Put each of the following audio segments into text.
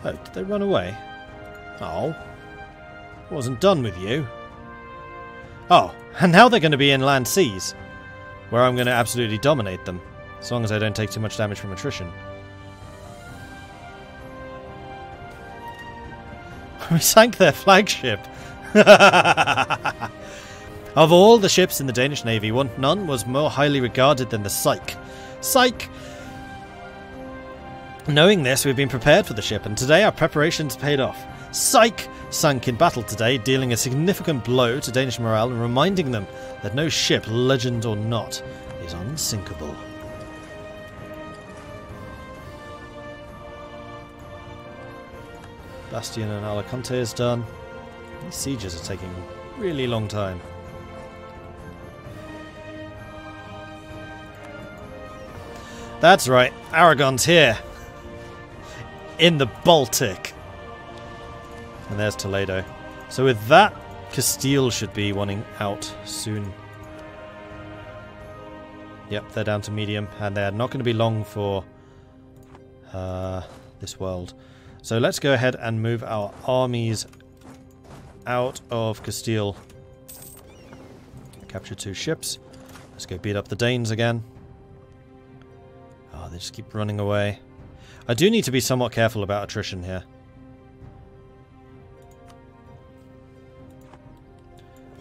Oh, did they run away? Oh. I wasn't done with you. Oh, and now they're going to be inland seas, where I'm going to absolutely dominate them, as long as I don't take too much damage from attrition. We sank their flagship. Of all the ships in the Danish Navy, none was more highly regarded than the Psyche. Psyche! Knowing this, we've been prepared for the ship, and today our preparations paid off. Psyche sank in battle today, dealing a significant blow to Danish morale and reminding them that no ship, legend or not, is unsinkable. Bastion and Alicante is done. These sieges are taking a really long time. That's right, Aragon's here. In the Baltic. And there's Toledo. So with that, Castile should be wanting out soon. Yep, they're down to medium, and they're not going to be long for this world. So let's go ahead and move our armies out of Castile. Capture 2 ships. Let's go beat up the Danes again. Oh, they just keep running away. I do need to be somewhat careful about attrition here.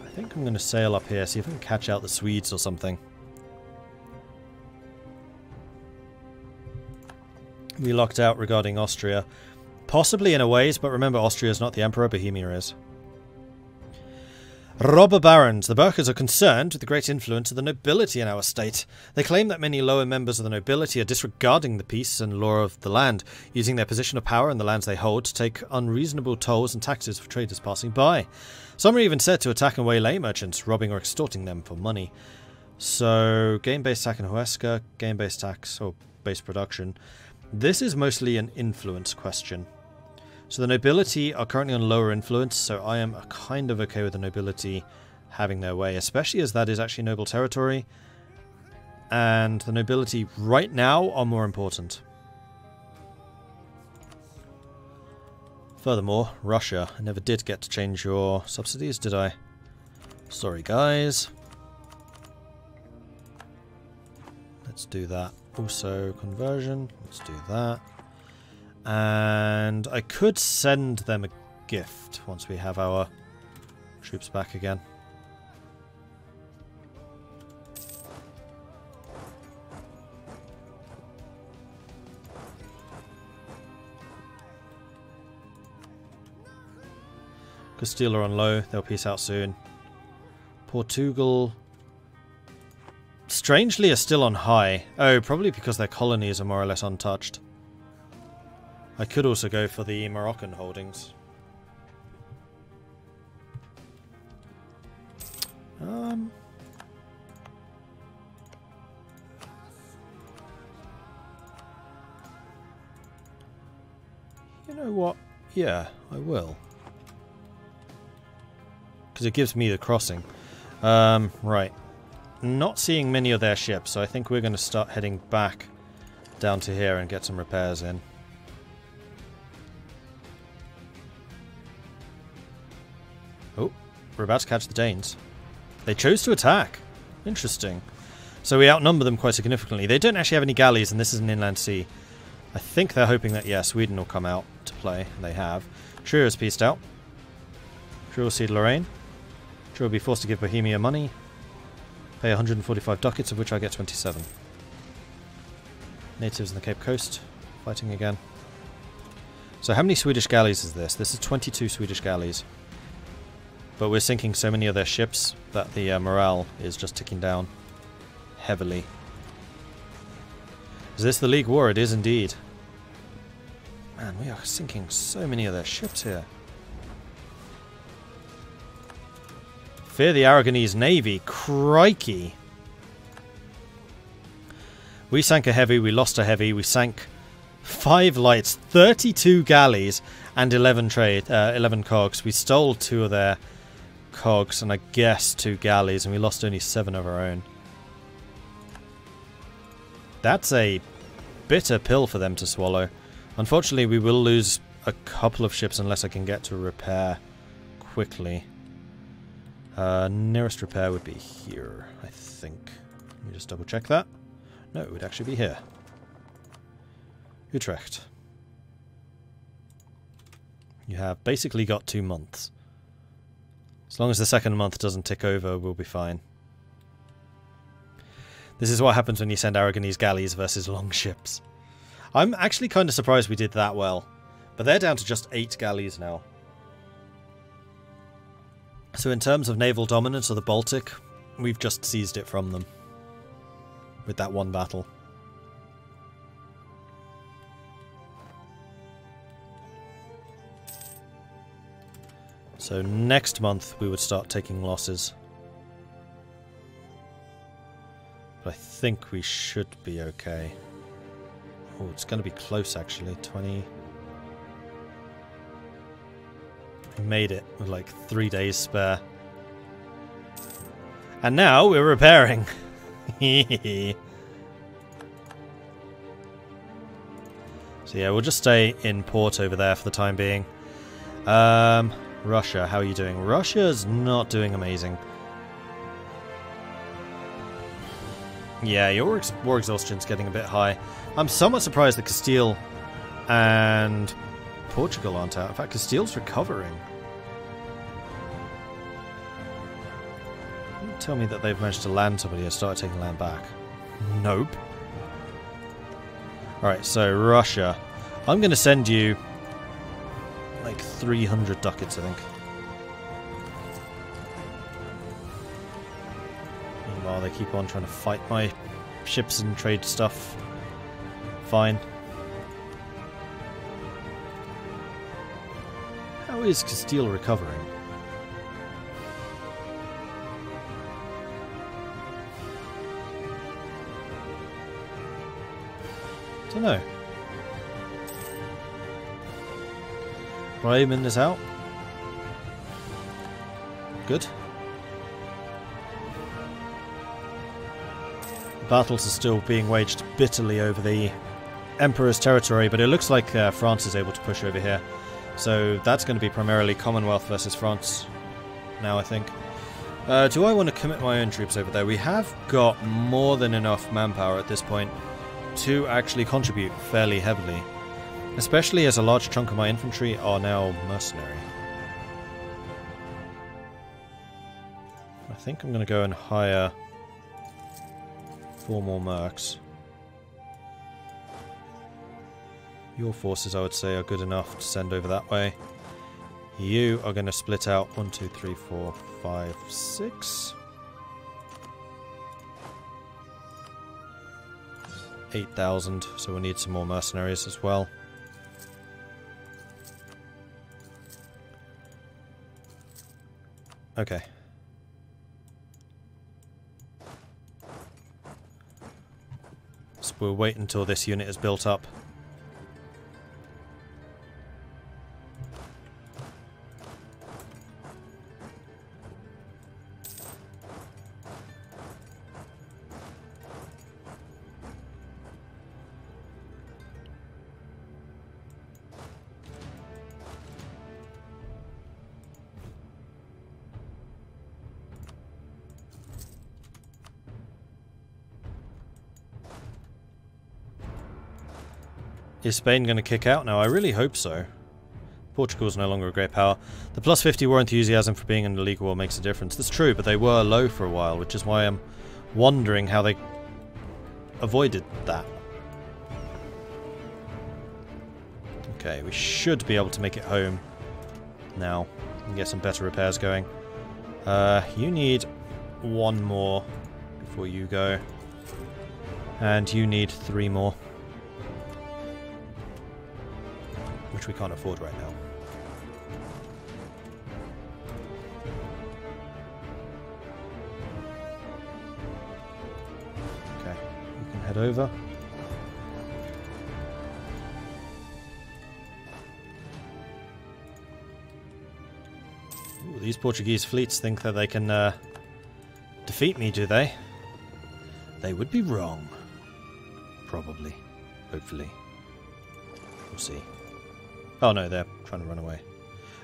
I think I'm going to sail up here, see if I can catch out the Swedes or something. We locked out regarding Austria. Possibly in a ways, but remember Austria is not the Emperor, Bohemia is. Robber barons. The Burkers are concerned with the great influence of the nobility in our state. They claim that many lower members of the nobility are disregarding the peace and law of the land, using their position of power in the lands they hold to take unreasonable tolls and taxes for traders passing by. Some are even said to attack and waylay merchants, robbing or extorting them for money. So, game-based tax in Huesca, game-based tax, or base production. This is mostly an influence question. So the nobility are currently on lower influence, so I am kind of okay with the nobility having their way, especially as that is actually noble territory. And the nobility right now are more important. Furthermore, Russia. I never did get to change your subsidies, did I? Sorry, guys. Let's do that. Also, conversion. Let's do that. And I could send them a gift once we have our troops back again. Castile are on low. They'll peace out soon. Portugal, strangely, are still on high. Oh, probably because their colonies are more or less untouched. I could also go for the Moroccan holdings. You know what? Yeah, I will. Because it gives me the crossing. Right. Not seeing many of their ships, so I think we're going to start heading back down to here and get some repairs in. Oh, we're about to catch the Danes. They chose to attack. Interesting. So we outnumber them quite significantly. They don't actually have any galleys, and this is an inland sea. I think they're hoping that, yeah, Sweden will come out to play. And they have. Trier has peaced out. Trier will cede Lorraine. Trier will be forced to give Bohemia money. Pay 145 ducats, of which I get 27. Natives in the Cape Coast. Fighting again. So how many Swedish galleys is this? This is 22 Swedish galleys. But we're sinking so many of their ships that the morale is just ticking down heavily. Is this the League War? It is indeed. Man, we are sinking so many of their ships here. Fear the Aragonese Navy. Crikey. We sank a heavy, we lost a heavy, we sank 5 lights, 32 galleys, and 11 cogs. We stole 2 of their cogs, and I guess 2 galleys, and we lost only 7 of our own. That's a bitter pill for them to swallow. Unfortunately, we will lose a couple of ships unless I can get to repair quickly. Nearest repair would be here, I think. Let me just double check that. No, it would actually be here. Utrecht. You have basically got 2 months. As long as the second month doesn't tick over, we'll be fine. This is what happens when you send Aragonese galleys versus long ships. I'm actually kind of surprised we did that well. But they're down to just 8 galleys now. So in terms of naval dominance of the Baltic, we've just seized it from them. With that one battle. So next month we would start taking losses. But I think we should be okay. Oh, it's going to be close actually. 20... We made it with like 3 days spare. And now we're repairing. So yeah, we'll just stay in port over there for the time being. Russia, how are you doing? Russia's not doing amazing. Yeah, your war exhaustion's getting a bit high. I'm somewhat surprised that Castile and Portugal aren't out. In fact, Castile's recovering. Don't tell me that they've managed to land somebody and started taking land back. Nope. Alright, so Russia. I'm going to send you like 300 ducats, I think. Meanwhile, they keep on trying to fight my ships and trade stuff. Fine. How is Castile recovering? Don't know. Raymond is out. Good. Battles are still being waged bitterly over the Emperor's territory, but it looks like France is able to push over here. So that's going to be primarily Commonwealth versus France now, I think. Do I want to commit my own troops over there? We have got more than enough manpower at this point to actually contribute fairly heavily. Especially as a large chunk of my infantry are now mercenary. I think I'm going to go and hire 4 more mercs. Your forces, I would say, are good enough to send over that way. You are going to split out 1, 2, 3, 4, 5, 6. 8,000, so we'll need some more mercenaries as well. Okay. So we'll wait until this unit is built up. Is Spain going to kick out now? I really hope so. Portugal's no longer a great power. The plus 50 war enthusiasm for being in the League war makes a difference. That's true, but they were low for a while, which is why I'm wondering how they avoided that. Okay, we should be able to make it home now and get some better repairs going. You need 1 more before you go. And you need 3 more. Which we can't afford right now. Okay, you can head over. Ooh, these Portuguese fleets think that they can defeat me, do they? They would be wrong. Probably. Hopefully. We'll see. Oh no, they're trying to run away.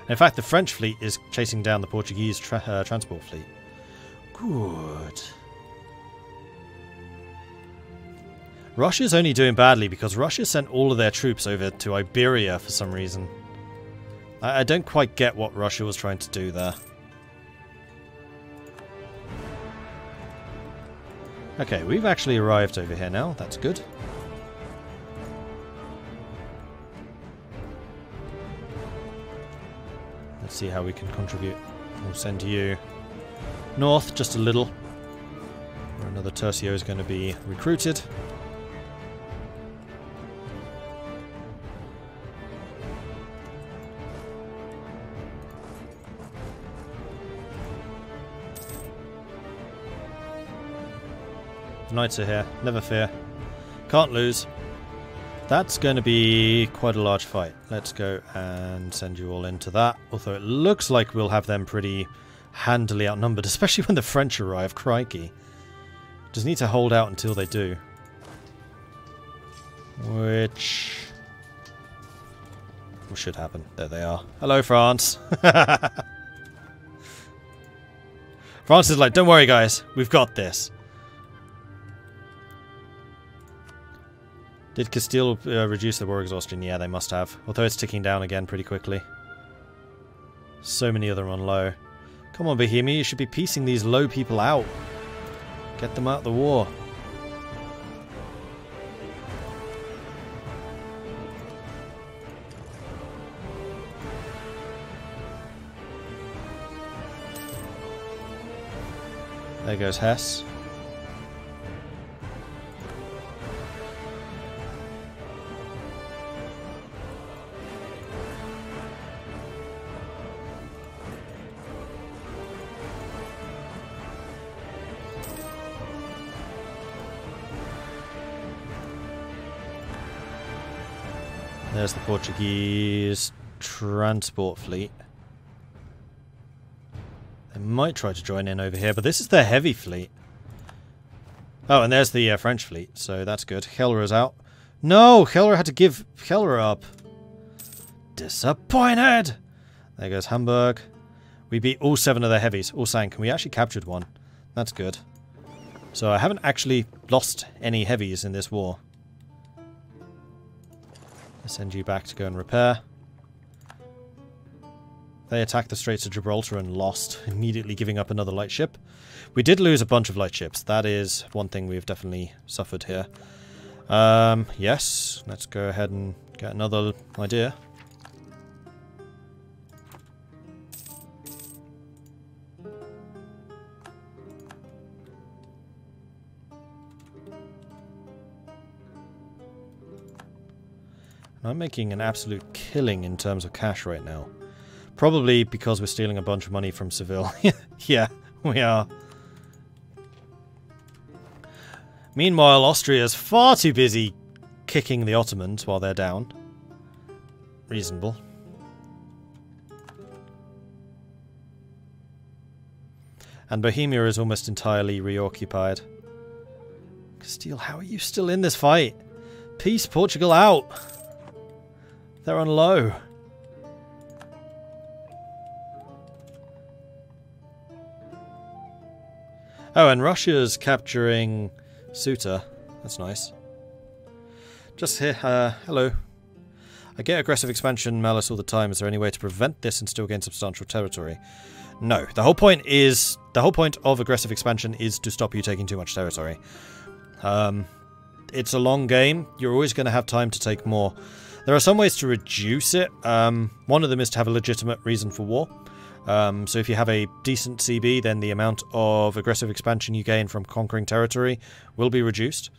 And in fact, the French fleet is chasing down the Portuguese transport fleet. Good. Russia's only doing badly because Russia sent all of their troops over to Iberia for some reason. I don't quite get what Russia was trying to do there. Okay, we've actually arrived over here now. That's good. Let's see how we can contribute. We'll send you north just a little, where another tercio is going to be recruited. The knights are here, never fear. Can't lose. That's going to be quite a large fight. Let's go and send you all into that. Although it looks like we'll have them pretty handily outnumbered, especially when the French arrive. Crikey. Just need to hold out until they do. Which should happen. There they are. Hello, France. France is like, don't worry, guys. We've got this. Did Castile reduce the war exhaustion? Yeah, they must have. Although it's ticking down again pretty quickly. So many of them on low. Come on, Bohemia, you should be piecing these low people out. Get them out of the war. There goes Hesse. There's the Portuguese transport fleet. They might try to join in over here, but this is their heavy fleet. Oh, and there's the French fleet, so that's good. Helra's out. No! Helra had to give Helra up. Disappointed! There goes Hamburg. We beat all 7 of their heavies. All sank, and we actually captured one. That's good. So I haven't actually lost any heavies in this war. Send you back to go and repair. They attacked the Straits of Gibraltar and lost, immediately giving up another light ship. We did lose a bunch of light ships. That is one thing we've definitely suffered here. Yes, let's go ahead and get another idea. I'm making an absolute killing in terms of cash right now. Probably because we're stealing a bunch of money from Seville. Yeah, we are. Meanwhile, Austria is far too busy kicking the Ottomans while they're down. Reasonable. And Bohemia is almost entirely reoccupied. Castile, how are you still in this fight? Peace Portugal out! They're on low. Oh, and Russia's capturing Ceuta. That's nice. Just here, hello. I get aggressive expansion malice all the time. Is there any way to prevent this and still gain substantial territory? No. The whole point of aggressive expansion is to stop you taking too much territory. It's a long game. You're always going to have time to take more. There are some ways to reduce it. One of them is to have a legitimate reason for war. So if you have a decent CB, then the amount of aggressive expansion you gain from conquering territory will be reduced.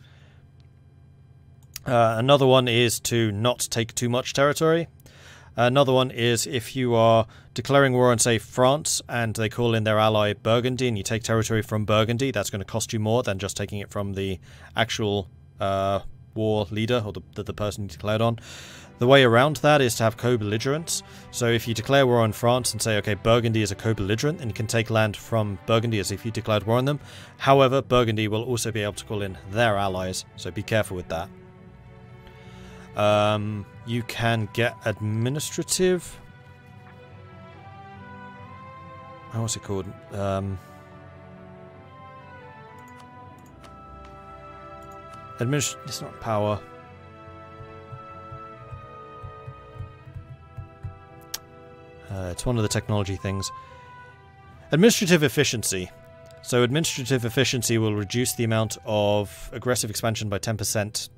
Another one is to not take too much territory. Another one is if you are declaring war on, say, France, and they call in their ally Burgundy, and you take territory from Burgundy, that's going to cost you more than just taking it from the actual war leader, or the person you declared on. The way around that is to have co-belligerents. So if you declare war on France and say, okay, Burgundy is a co-belligerent, and you can take land from Burgundy as if you declared war on them. However, Burgundy will also be able to call in their allies, so be careful with that. You can get administrative... What's it called? It's not power. It's one of the technology things. Administrative efficiency. So administrative efficiency will reduce the amount of aggressive expansion by 10%.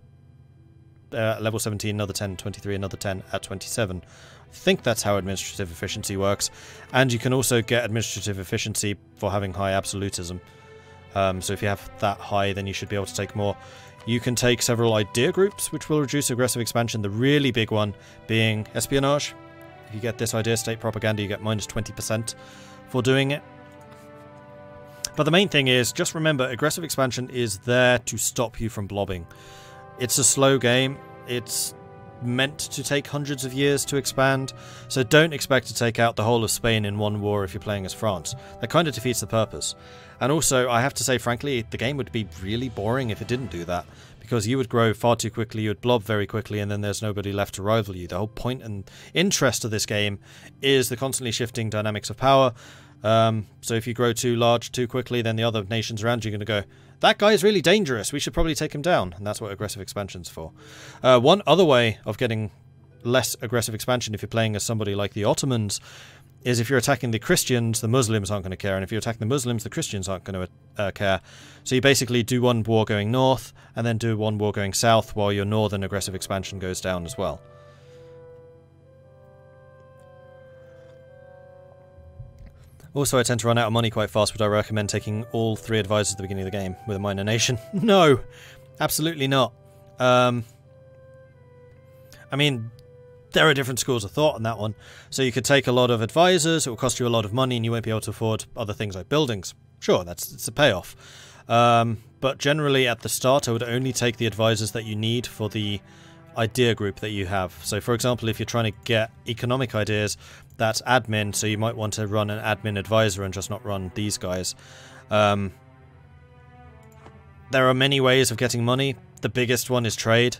Level 17, another 10, 23, another 10 at 27. I think that's how administrative efficiency works. And you can also get administrative efficiency for having high absolutism. So if you have that high, then you should be able to take more. You can take several idea groups, which will reduce aggressive expansion. The really big one being espionage. If you get this idea, state propaganda, you get minus 20% for doing it. But the main thing is, just remember, aggressive expansion is there to stop you from blobbing. It's a slow game. It's meant to take hundreds of years to expand, so don't expect to take out the whole of Spain in one war if you're playing as France. That kind of defeats the purpose. And also, I have to say, frankly, the game would be really boring if it didn't do that, because you would grow far too quickly, you would blob very quickly, and then there's nobody left to rival you. The whole point and interest of this game is the constantly shifting dynamics of power. So if you grow too large too quickly, then the other nations around you are going to go, that guy is really dangerous, we should probably take him down. And that's what aggressive expansion's for. One other way of getting less aggressive expansion if you're playing as somebody like the Ottomans is if you're attacking the Christians, the Muslims aren't going to care. And if you're attacking the Muslims, the Christians aren't going to care. So you basically do one war going north, and then do one war going south, while your northern aggressive expansion goes down as well. Also, I tend to run out of money quite fast. Would I recommend taking all 3 advisors at the beginning of the game with a minor nation? No! Absolutely not. I mean, there are different schools of thought on that one. So you could take a lot of advisors, it will cost you a lot of money, and you won't be able to afford other things like buildings. Sure, it's a payoff. But generally, at the start, I would only take the advisors that you need for the idea group that you have. So for example, if you're trying to get economic ideas, that's admin, so you might want to run an admin advisor and just not run these guys. There are many ways of getting money. The biggest one is trade.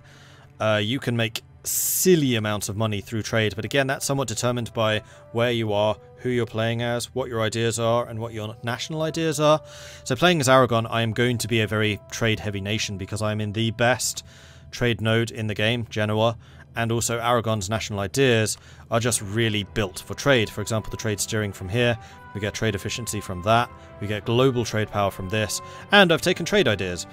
You can make silly amounts of money through trade, but again, that's somewhat determined by where you are, who you're playing as, what your ideas are, and what your national ideas are. So playing as Aragon, I am going to be a very trade-heavy nation because I'm in the best trade node in the game, Genoa, and also Aragon's national ideas are just really built for trade. For example, the trade steering from here, we get trade efficiency from that, we get global trade power from this, and I've taken trade ideas.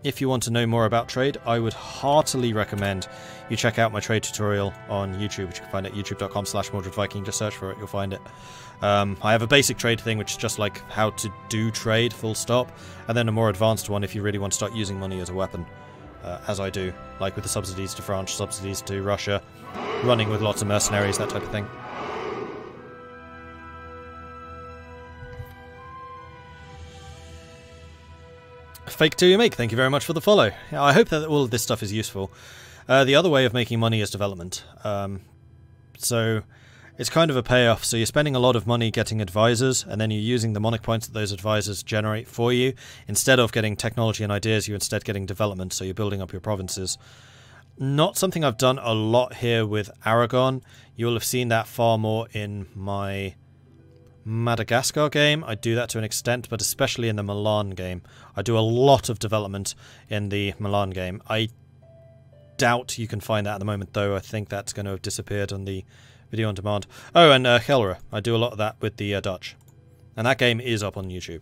If you want to know more about trade, I would heartily recommend you check out my trade tutorial on YouTube, which you can find at youtube.com/MordredViking. Just search for it, you'll find it. I have a basic trade thing, which is just like how to do trade, full stop, and then a more advanced one if you really want to start using money as a weapon, as I do, like with the subsidies to France, subsidies to Russia, running with lots of mercenaries, that type of thing. Fake till you make, thank you very much for the follow. I hope that all of this stuff is useful. The other way of making money is development. So it's kind of a payoff. So you're spending a lot of money getting advisors, and then you're using the monic points that those advisors generate for you. Instead of getting technology and ideas, you're instead getting development, so you're building up your provinces. Not something I've done a lot here with Aragon. You'll have seen that far more in my Madagascar game. I do that to an extent, but especially in the Milan game. I do a lot of development in the Milan game. I doubt you can find that at the moment, though. I think that's going to have disappeared on the video on demand. Oh, and Helra. I do a lot of that with the Dutch. And that game is up on YouTube.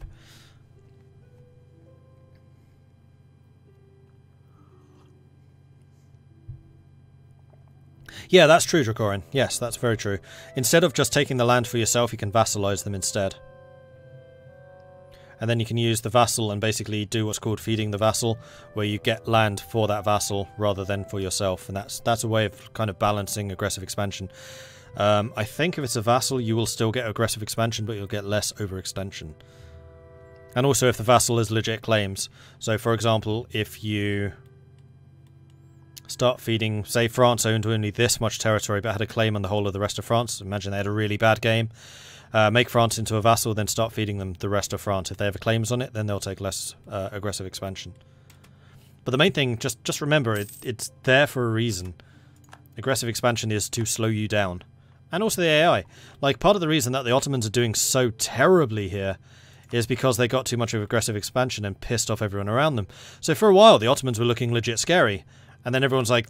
Yeah, that's true, Dracorin. Yes, that's very true. Instead of just taking the land for yourself, you can vassalize them instead. And then you can use the vassal and basically do what's called feeding the vassal, where you get land for that vassal rather than for yourself. And that's a way of kind of balancing aggressive expansion. I think if it's a vassal, you will still get aggressive expansion, but you'll get less overextension. And also if the vassal has legit claims. So, for example, if you start feeding, say France owned only this much territory but had a claim on the whole of the rest of France. Imagine they had a really bad game. Make France into a vassal, then start feeding them the rest of France. If they have claims on it, then they'll take less aggressive expansion. But the main thing, just remember, it's there for a reason. Aggressive expansion is to slow you down. And also the AI. Like, part of the reason that the Ottomans are doing so terribly here is because they got too much of aggressive expansion and pissed off everyone around them. So for a while, the Ottomans were looking legit scary. And then everyone's like,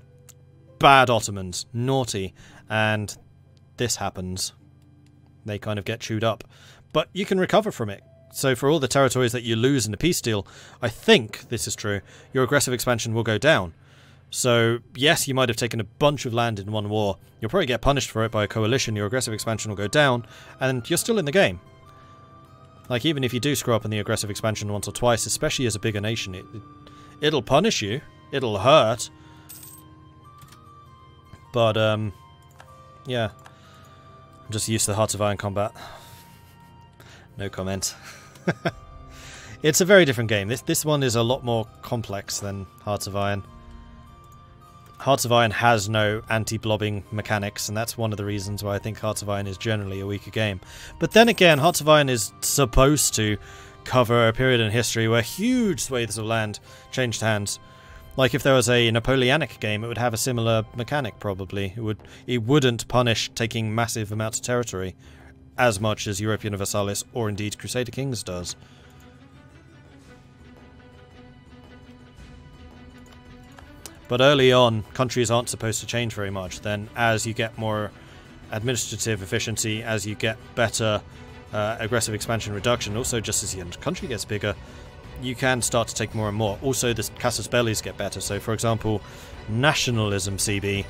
bad Ottomans, naughty. And this happens. They kind of get chewed up. But you can recover from it. So for all the territories that you lose in the peace deal, I think, this is true, your aggressive expansion will go down. So, yes, you might have taken a bunch of land in one war. You'll probably get punished for it by a coalition. Your aggressive expansion will go down, and you're still in the game. Like, even if you do screw up in the aggressive expansion once or twice, especially as a bigger nation, it'll punish you. It'll hurt. But, yeah. I'm just used to the Hearts of Iron combat. No comment. It's a very different game. This one is a lot more complex than Hearts of Iron. Hearts of Iron has no anti-blobbing mechanics, and that's one of the reasons why I think Hearts of Iron is generally a weaker game. But then again, Hearts of Iron is supposed to cover a period in history where huge swathes of land changed hands. Like if there was a Napoleonic game, it would have a similar mechanic probably. It wouldn't punish taking massive amounts of territory as much as Europa Universalis or indeed Crusader Kings does. But early on, countries aren't supposed to change very much. Then as you get more administrative efficiency, as you get better aggressive expansion reduction, also just as your country gets bigger, you can start to take more and more. Also, the casus bellis get better. So, for example, nationalism CB,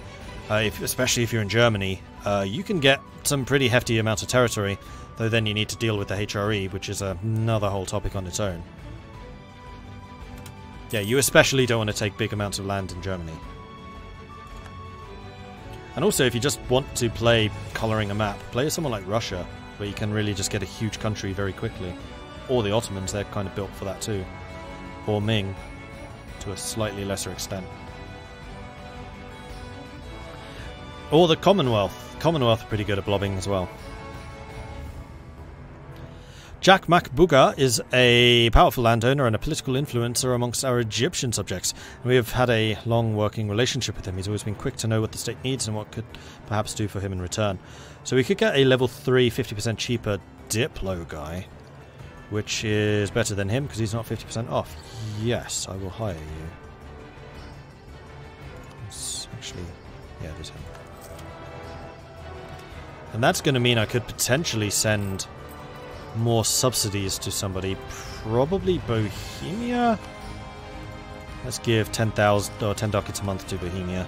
especially if you're in Germany, you can get some pretty hefty amounts of territory, though then you need to deal with the HRE, which is another whole topic on its own. Yeah, you especially don't want to take big amounts of land in Germany. And also, if you just want to play colouring a map, play as someone like Russia, where you can really just get a huge country very quickly. Or the Ottomans, they're kind of built for that too. Or Ming, to a slightly lesser extent. Or the Commonwealth. Commonwealth are pretty good at blobbing as well. Jack Makbuga is a powerful landowner and a political influencer amongst our Egyptian subjects. We have had a long working relationship with him. He's always been quick to know what the state needs and what could perhaps do for him in return. So we could get a level 3, 50% cheaper Diplo guy, which is better than him because he's not 50% off. Yes, I will hire you. It's actually, yeah, it is him. And that's going to mean I could potentially send more subsidies to somebody, probably Bohemia. Let's give 10,000 or 10 ducats a month to Bohemia.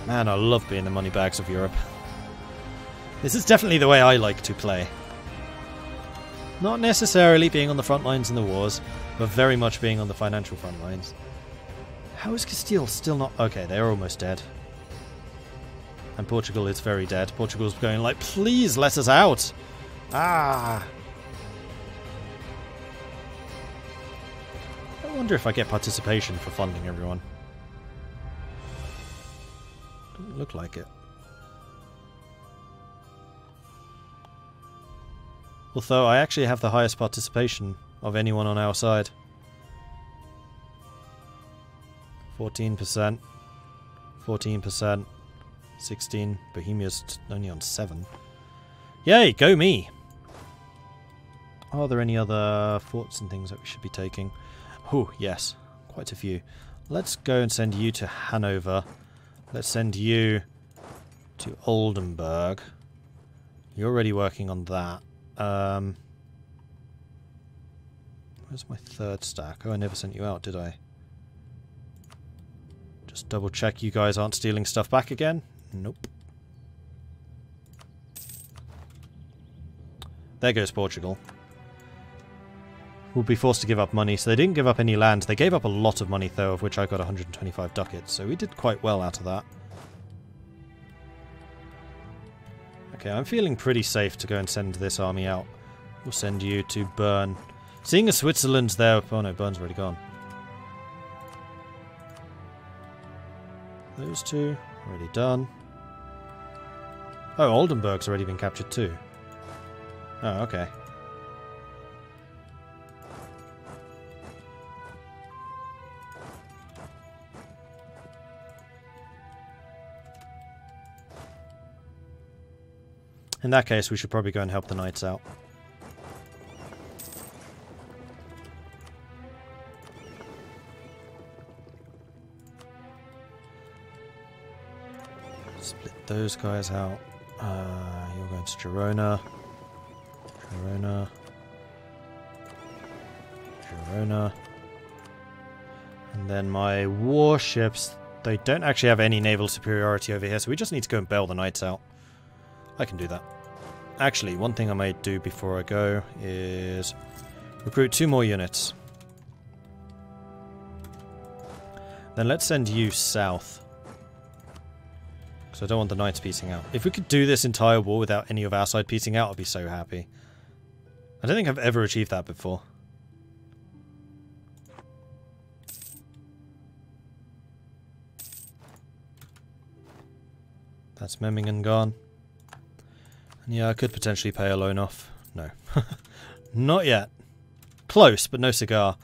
Man, I love being the money bags of Europe. This is definitely the way I like to play. Not necessarily being on the front lines in the wars, but very much being on the financial front lines. How is Castile still not... Okay, they're almost dead. And Portugal is very dead. Portugal's going like, please let us out! Ah! I wonder if I get participation for funding everyone. Doesn't look like it. Although I actually have the highest participation of anyone on our side. 14%. 14%. 16. Bohemia's only on 7. Yay, go me! Are there any other forts and things that we should be taking? Oh, yes. Quite a few. Let's go and send you to Hanover. Let's send you to Oldenburg. You're already working on that. Where's my third stack? Oh, I never sent you out, did I? Just double check you guys aren't stealing stuff back again. Nope. There goes Portugal. We'll be forced to give up money, so they didn't give up any land. They gave up a lot of money, though, of which I got 125 ducats, so we did quite well out of that. Okay, I'm feeling pretty safe to go and send this army out. We'll send you to Bern. Seeing as Switzerland's there... Oh no, Bern's already gone. Those two, already done. Oh, Oldenburg's already been captured too. Oh, okay. In that case, we should probably go and help the knights out. Split those guys out. You're going to Girona. Girona. Girona. And then my warships, they don't actually have any naval superiority over here, so we just need to go and bail the knights out. I can do that. Actually, one thing I may do before I go is recruit 2 more units. Then let's send you south. Because I don't want the knights piecing out. If we could do this entire war without any of our side piecing out, I'd be so happy. I don't think I've ever achieved that before. That's Memmingen gone. And yeah, I could potentially pay a loan off. No. Not yet. Close, but no cigar.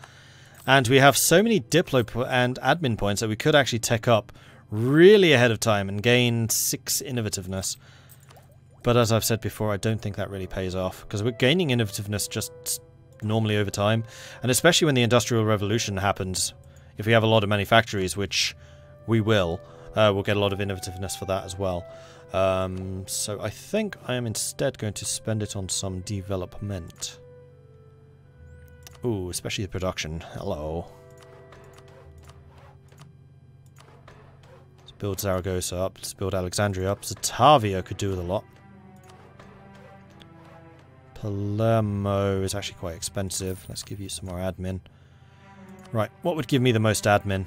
And we have so many Diplo and admin points that we could actually tech up really ahead of time and gain 6 innovativeness. But as I've said before, I don't think that really pays off, because we're gaining innovativeness just normally over time, and especially when the Industrial Revolution happens, if we have a lot of manufactories, which we will, we'll get a lot of innovativeness for that as well. So I think I am instead going to spend it on some development. Ooh, especially the production. Hello. Let's build Zaragoza up. Let's build Alexandria up. Zatavia could do with a lot. Palermo is actually quite expensive. Let's give you some more admin. Right, what would give me the most admin?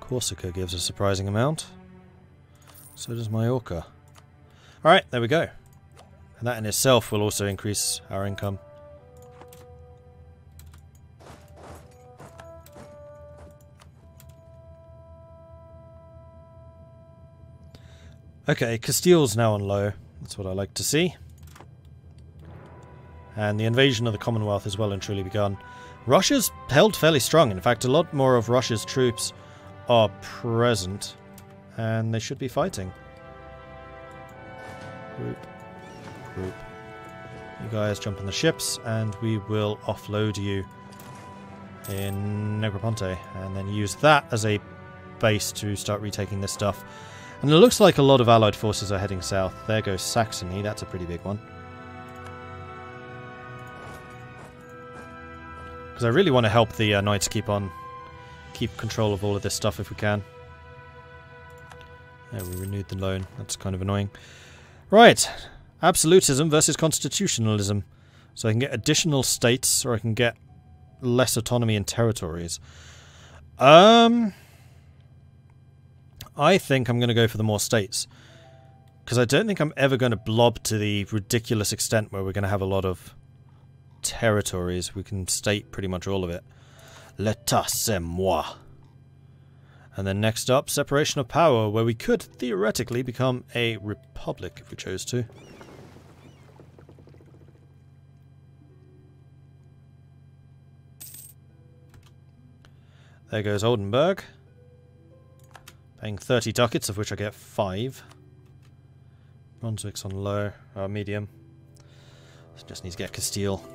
Corsica gives a surprising amount. So does Majorca. Alright, there we go. And that in itself will also increase our income. Okay, Castile's now on low. That's what I like to see. And the invasion of the Commonwealth has well and truly begun. Russia's held fairly strong. In fact, a lot more of Russia's troops are present. And they should be fighting. Group. Group. You guys jump on the ships and we will offload you in Negroponte. And then use that as a base to start retaking this stuff. And it looks like a lot of allied forces are heading south. There goes Saxony. That's a pretty big one. Because I really want to help the knights keep control of all of this stuff if we can. Yeah, we renewed the loan. That's kind of annoying. Right. Absolutism versus constitutionalism. So I can get additional states or I can get less autonomy in territories. I think I'm going to go for the more states. Because I don't think I'm ever going to blob to the ridiculous extent where we're going to have a lot of territories. We can state pretty much all of it. L'état c'est moi. And then next up, separation of power, where we could theoretically become a republic if we chose to. There goes Oldenburg. Paying 30 ducats, of which I get 5. Brunswick's on low, medium. Just need to get Castile.